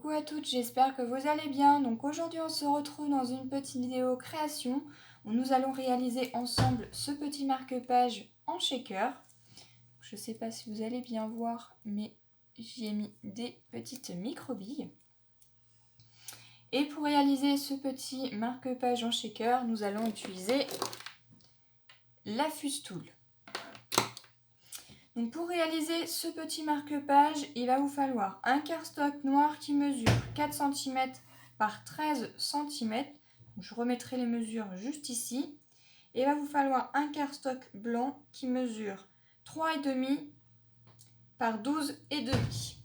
coucou à toutes, j'espère que vous allez bien. Donc aujourd'hui on se retrouve dans une petite vidéo création où nous allons réaliser ensemble ce petit marque-page en shaker. Je ne sais pas si vous allez bien voir, mais j'y ai mis des petites micro-billes. Et pour réaliser ce petit marque-page en shaker, nous allons utiliser la Fuse Tool. Donc pour réaliser ce petit marque-page, il va vous falloir un cardstock noir qui mesure 4 cm par 13 cm. Je remettrai les mesures juste ici. Et il va vous falloir un cardstock blanc qui mesure 3,5 par 12,5.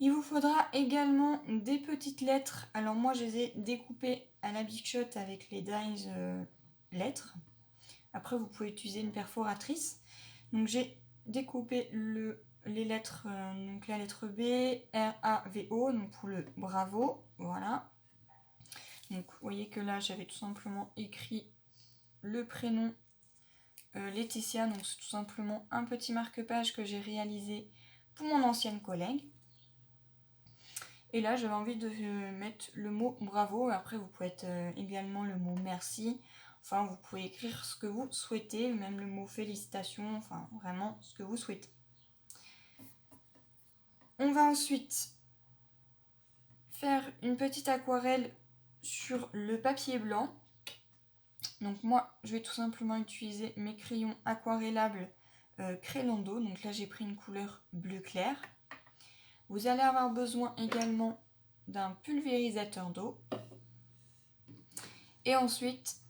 Il vous faudra également des petites lettres. Alors moi je les ai découpées à la Big Shot avec les dies lettres. Après, vous pouvez utiliser une perforatrice. Donc, j'ai découpé les lettres, donc la lettre B, R, A, V, O, donc pour le bravo. Voilà. Donc, vous voyez que là, j'avais tout simplement écrit le prénom Laetitia. Donc, c'est tout simplement un petit marque-page que j'ai réalisé pour mon ancienne collègue. Et là, j'avais envie de mettre le mot bravo. Après, vous pouvez mettre également le mot merci. Enfin, vous pouvez écrire ce que vous souhaitez, même le mot félicitations, enfin, vraiment ce que vous souhaitez. On va ensuite faire une petite aquarelle sur le papier blanc. Donc moi, je vais tout simplement utiliser mes crayons aquarellables Crayon d'eau. Donc là, j'ai pris une couleur bleu clair. Vous allez avoir besoin également d'un pulvérisateur d'eau. Et ensuite,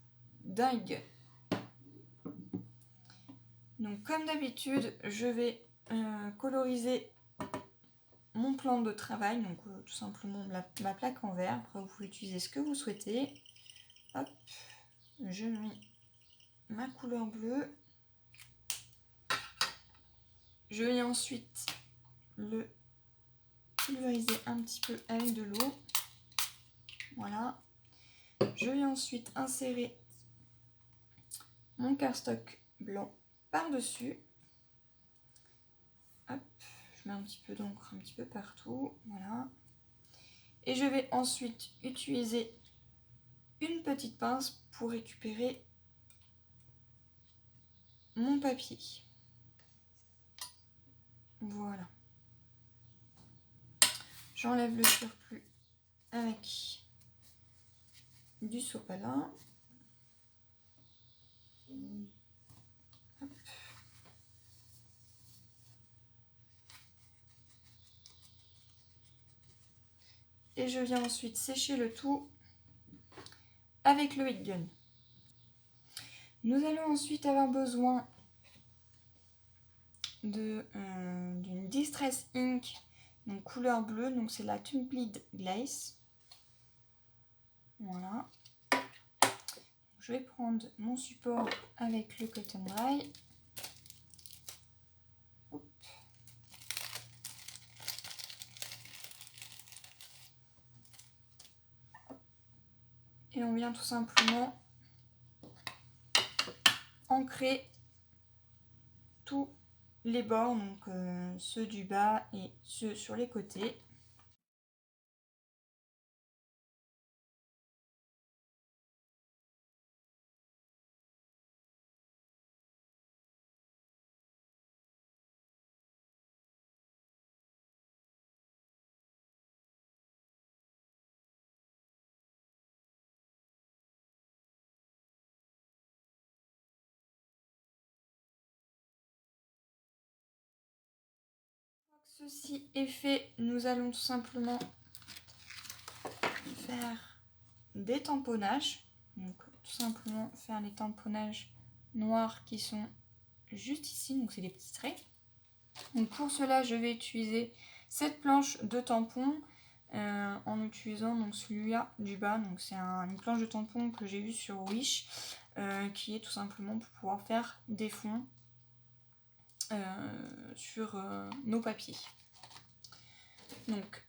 d'un gun. Donc comme d'habitude, je vais coloriser mon plan de travail, donc tout simplement ma plaque en verre. Après, vous pouvez utiliser ce que vous souhaitez. Hop, je mets ma couleur bleue. Je vais ensuite le pulvériser un petit peu avec de l'eau. Voilà. Je vais ensuite insérer mon cardstock blanc par-dessus. Hop, je mets un petit peu d'encre un petit peu partout. Voilà. Et je vais ensuite utiliser une petite pince pour récupérer mon papier. Voilà. J'enlève le surplus avec du sopalin. Hop. Et je viens ensuite sécher le tout avec le heat gun. Nous allons ensuite avoir besoin d'une Distress Ink, donc couleur bleue, donc c'est la Tumbled Glace. Voilà. Je vais prendre mon support avec le Cotton Dry. Hop. Et on vient tout simplement ancrer tous les bords, donc ceux du bas et ceux sur les côtés. Ceci est fait, nous allons tout simplement faire des tamponnages. Donc tout simplement faire les tamponnages noirs qui sont juste ici, donc c'est des petits traits. Donc pour cela, je vais utiliser cette planche de tampon en utilisant donc celui-là du bas. Donc c'est une planche de tampon que j'ai vue sur Wish qui est tout simplement pour pouvoir faire des fonds sur nos papiers. Donc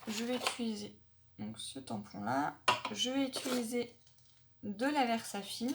je vais utiliser donc, ce tampon là. Je vais utiliser de la Versafine.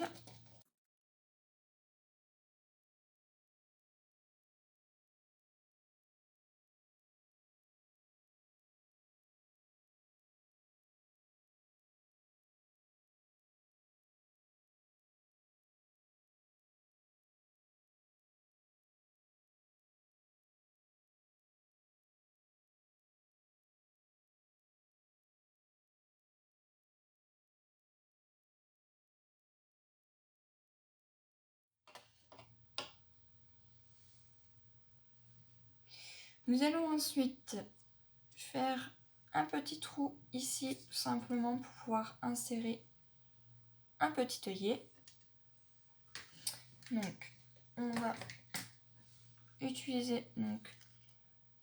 Nous allons ensuite faire un petit trou ici, tout simplement pour pouvoir insérer un petit œillet. Donc, on va utiliser donc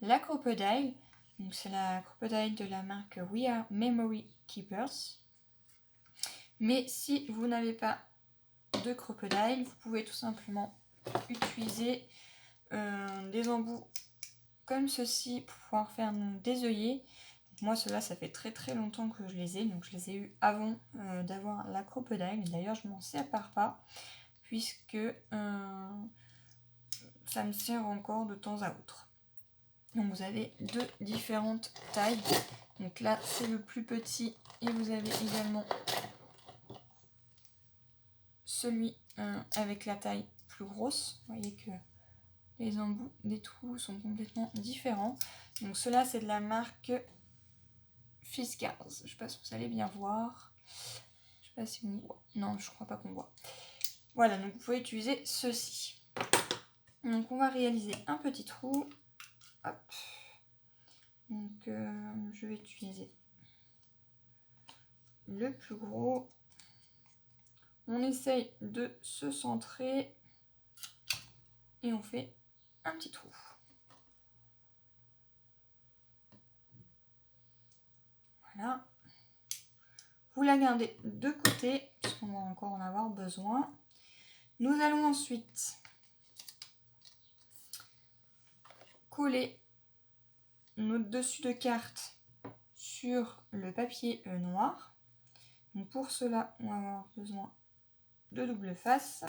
la crocodile. Donc, c'est la crocodile de la marque We Are Memory Keepers. Mais si vous n'avez pas de crocodile, vous pouvez tout simplement utiliser des embouts comme ceci pour pouvoir faire des œillets. Moi, ceux-là, ça fait très très longtemps que je les ai, donc je les ai eus avant d'avoir la crocodile. D'ailleurs, je m'en sépare pas, puisque ça me sert encore de temps à autre. Donc vous avez deux différentes tailles. Donc là, c'est le plus petit, et vous avez également celui avec la taille plus grosse. Vous voyez que les embouts des trous sont complètement différents. Donc cela, c'est de la marque Fiskars. Je ne sais pas si vous allez bien voir. Je ne sais pas si on voit. Non, je ne crois pas qu'on voit. Voilà, donc vous pouvez utiliser ceci. Donc on va réaliser un petit trou. Hop. Donc je vais utiliser le plus gros. On essaye de se centrer et on fait un petit trou. Voilà. Vous la gardez de côté, puisqu'on va encore en avoir besoin. Nous allons ensuite coller notre dessus de carte sur le papier noir. Donc pour cela, on va avoir besoin de double face.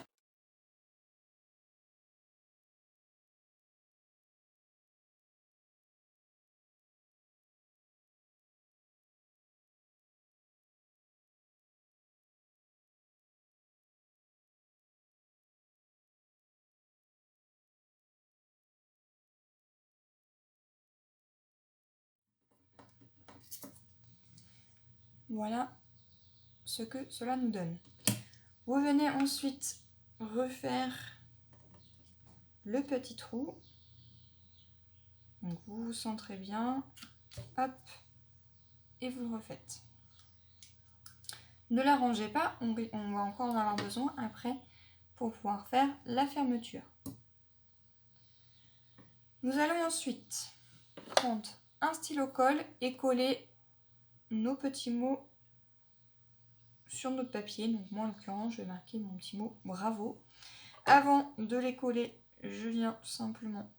Voilà ce que cela nous donne. Vous venez ensuite refaire le petit trou. Donc vous vous centrez bien, hop, et vous le refaites. Ne l'arrangez pas, on va encore en avoir besoin après pour pouvoir faire la fermeture. Nous allons ensuite prendre un stylo colle et coller nos petits mots sur notre papier. Donc moi en l'occurrence, je vais marquer mon petit mot bravo. Avant de les coller, je viens tout simplement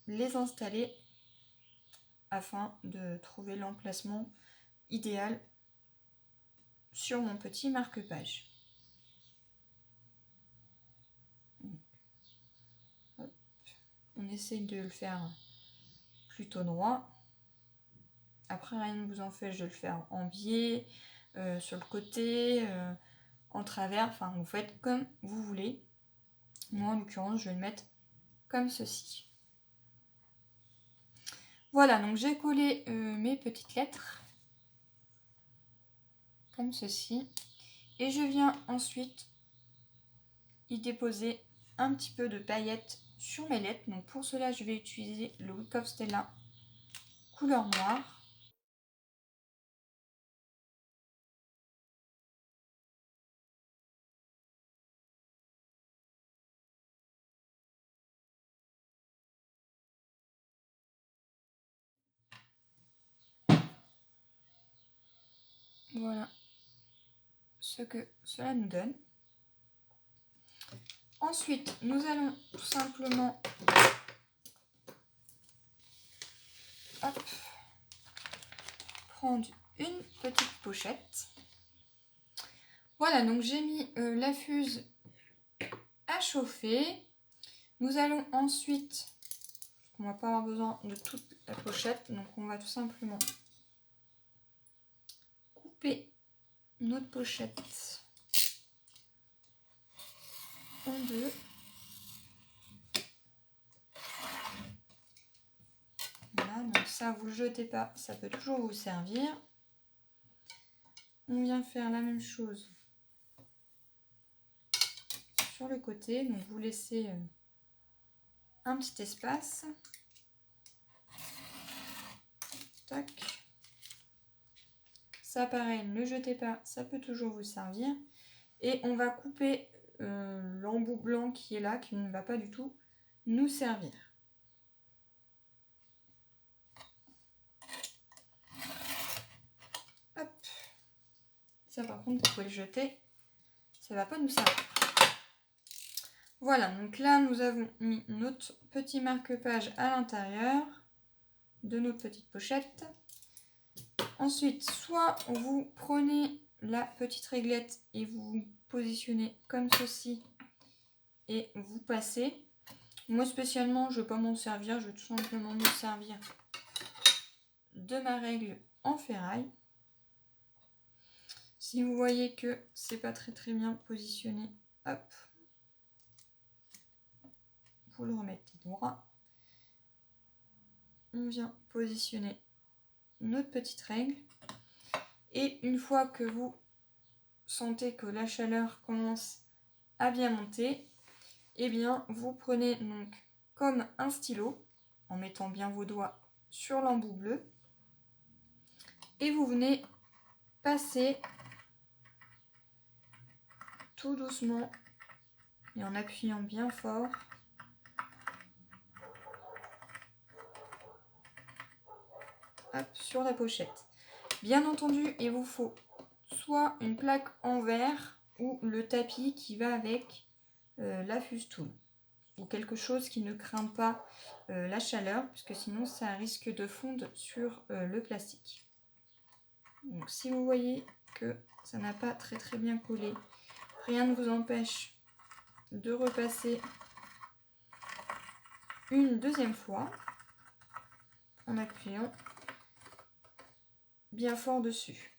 les installer afin de trouver l'emplacement idéal sur mon petit marque-page. On essaye de le faire plutôt droit. Après, rien ne vous empêche de le faire en biais, sur le côté, en travers. Enfin, vous faites comme vous voulez. Moi, en l'occurrence, je vais le mettre comme ceci. Voilà, donc j'ai collé mes petites lettres comme ceci. Et je viens ensuite y déposer un petit peu de paillettes sur mes lettres. Donc pour cela, je vais utiliser le Wick of Stella couleur noire. Voilà ce que cela nous donne. Ensuite, nous allons tout simplement prendre une petite pochette. Voilà, donc j'ai mis la fuse à chauffer. Nous allons ensuite, on va pas avoir besoin de toute la pochette, donc on va tout simplement couper notre pochette en deux. Voilà, donc ça vous le jetez pas, ça peut toujours vous servir. On vient faire la même chose sur le côté, donc vous laissez un petit espace. tac. Ça pareil, ne jetez pas, ça peut toujours vous servir. Et on va couper l'embout blanc qui est là, qui ne va pas du tout nous servir. Hop. Ça par contre, vous pouvez le jeter, ça ne va pas nous servir. Voilà, donc là nous avons mis notre petit marque-page à l'intérieur de notre petite pochette. Ensuite, soit vous prenez la petite réglette et vous vous positionnez comme ceci et vous passez. Moi spécialement, je ne vais pas m'en servir, je vais tout simplement me servir de ma règle en ferraille. Si vous voyez que c'est pas très bien positionné, hop, vous le remettez droit. On vient positionner notre petite règle. Et une fois que vous sentez que la chaleur commence à bien monter, eh bien vous prenez donc comme un stylo, en mettant bien vos doigts sur l'embout bleu, et vous venez passer tout doucement et en appuyant bien fort hop, sur la pochette. Bien entendu, il vous faut soit une plaque en verre ou le tapis qui va avec la Fustool, ou quelque chose qui ne craint pas la chaleur, puisque sinon ça risque de fondre sur le plastique. Donc si vous voyez que ça n'a pas très bien collé, rien ne vous empêche de repasser une deuxième fois en appuyant bien fort dessus.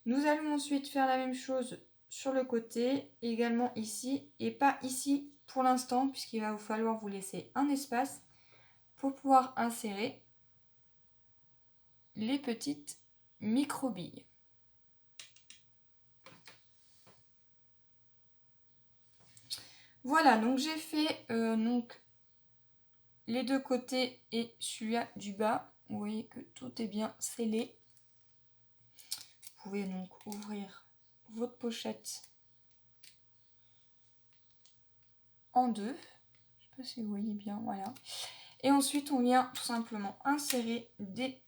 Nous allons ensuite faire la même chose sur le côté, également ici, et pas ici pour l'instant, puisqu'il va vous falloir vous laisser un espace pour pouvoir insérer les petites micro-billes. Voilà, donc j'ai fait donc les deux côtés et celui-là du bas. Vous voyez que tout est bien scellé. Vous pouvez donc ouvrir votre pochette en deux. Je ne sais pas si vous voyez bien, voilà. Et ensuite, on vient tout simplement insérer des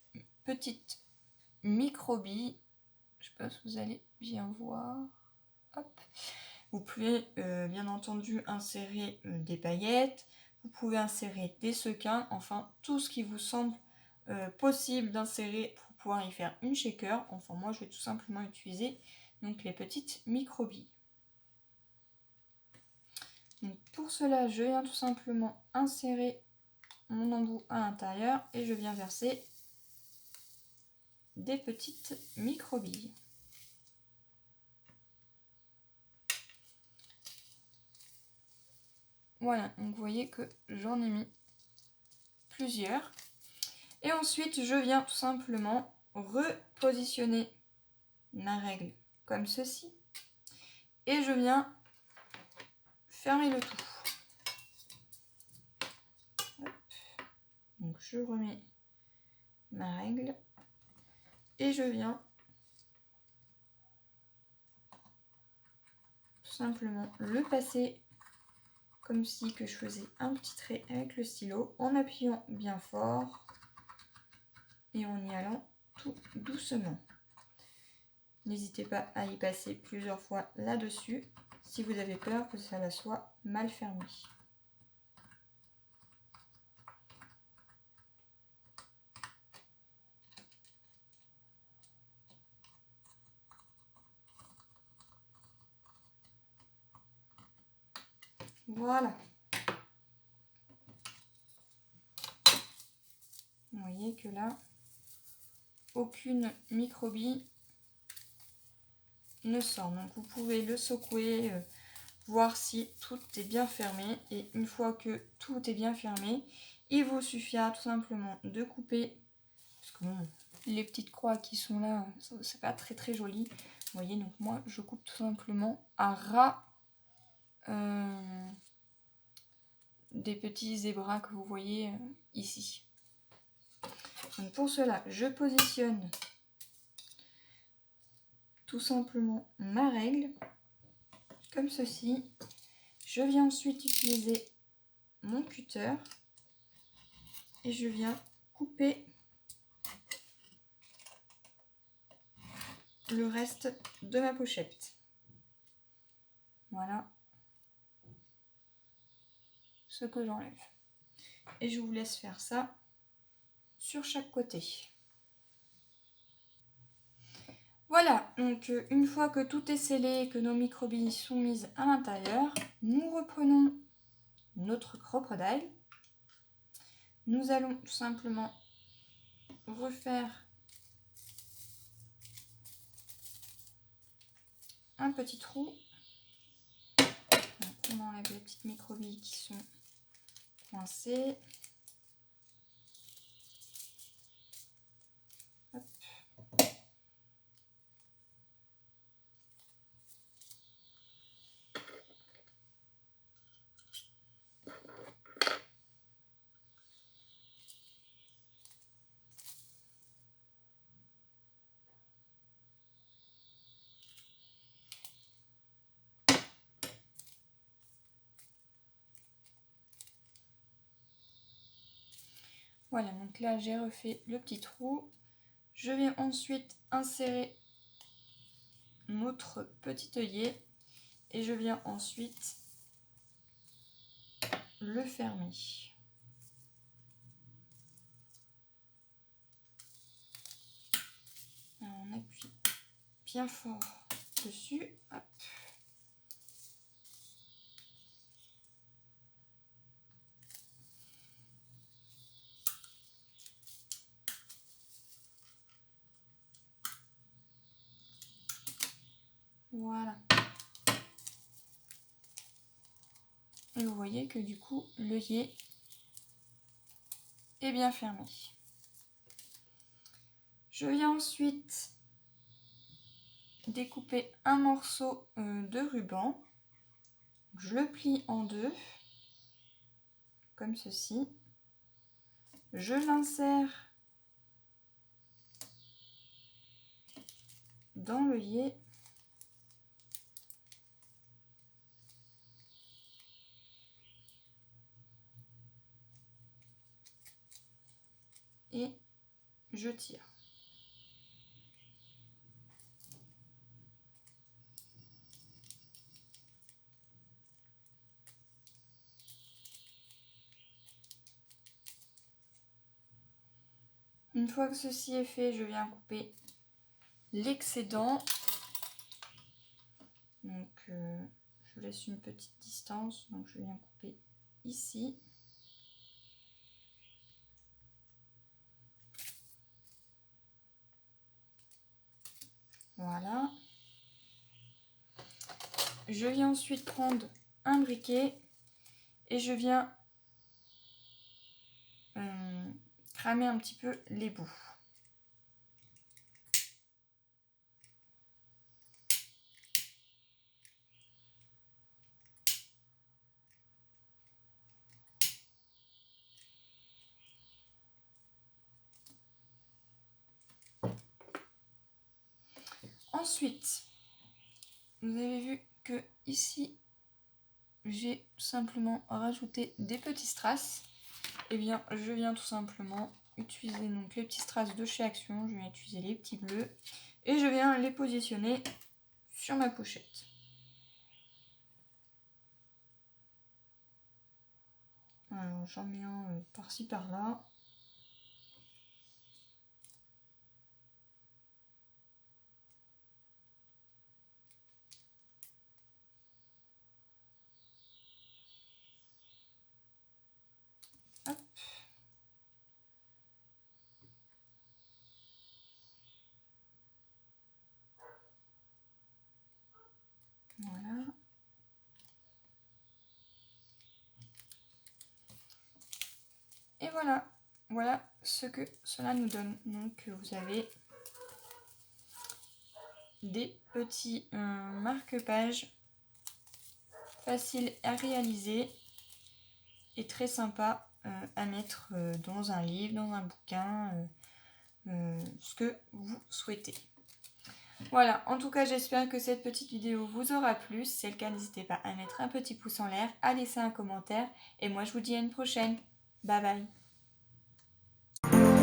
petites micro-billes. Je ne sais pas si vous allez bien voir. Hop. Vous pouvez bien entendu insérer des paillettes. Vous pouvez insérer des sequins. Enfin, tout ce qui vous semble possible d'insérer pour pouvoir y faire une shaker. Enfin, moi, je vais tout simplement utiliser donc les petites micro-billes. Donc, pour cela, je viens tout simplement insérer mon embout à l'intérieur et je viens verser des petites micro-billes. Voilà, donc vous voyez que j'en ai mis plusieurs. Et ensuite, je viens tout simplement repositionner ma règle comme ceci. Et je viens fermer le tout. Hop. Donc je remets ma règle. Et je viens tout simplement le passer comme si que je faisais un petit trait avec le stylo en appuyant bien fort et en y allant tout doucement. N'hésitez pas à y passer plusieurs fois là-dessus si vous avez peur que ça soit mal fermé. Voilà. Vous voyez que là, aucune micro-bille ne sort. Donc vous pouvez le secouer, voir si tout est bien fermé. Et une fois que tout est bien fermé, il vous suffira tout simplement de couper. Parce que bon, les petites croix qui sont là, c'est pas très joli. Vous voyez, donc moi je coupe tout simplement à ras des petits zébras que vous voyez ici. Donc pour cela, je positionne tout simplement ma règle, comme ceci. Je viens ensuite utiliser mon cutter et je viens couper le reste de ma pochette. Voilà ce que j'enlève. Et je vous laisse faire ça sur chaque côté. Voilà, donc une fois que tout est scellé et que nos microbilles sont mises à l'intérieur, nous reprenons notre crocodile. Nous allons tout simplement refaire un petit trou. Donc, on enlève les petites microbilles qui sont coincées. Hop. Voilà, donc là j'ai refait le petit trou. Je vais ensuite insérer notre petit œillet et je viens ensuite le fermer. Alors, on appuie bien fort dessus. Hop. Voilà. Et vous voyez que du coup, l'œillet est bien fermé. Je viens ensuite découper un morceau de ruban. Je le plie en deux, comme ceci. Je l'insère dans l'œillet. Et je tire. Une fois que ceci est fait, je viens couper l'excédent. Donc je laisse une petite distance, donc je viens couper ici. Voilà. Je viens ensuite prendre un briquet et je viens cramer un petit peu les bouts. Ensuite, vous avez vu que ici, j'ai simplement rajouté des petits strass. Et bien, je viens tout simplement utiliser donc les petits strass de chez Action. Je viens utiliser les petits bleus et je viens les positionner sur ma pochette. Alors, j'en mets un par-ci par-là. Hop. Voilà. Et voilà. Voilà ce que cela nous donne. Donc vous avez des petits marque-pages faciles à réaliser et très sympa à mettre dans un livre, dans un bouquin, ce que vous souhaitez. Voilà, en tout cas j'espère que cette petite vidéo vous aura plu. Si c'est le cas, n'hésitez pas à mettre un petit pouce en l'air, à laisser un commentaire. Et moi je vous dis à une prochaine. Bye bye.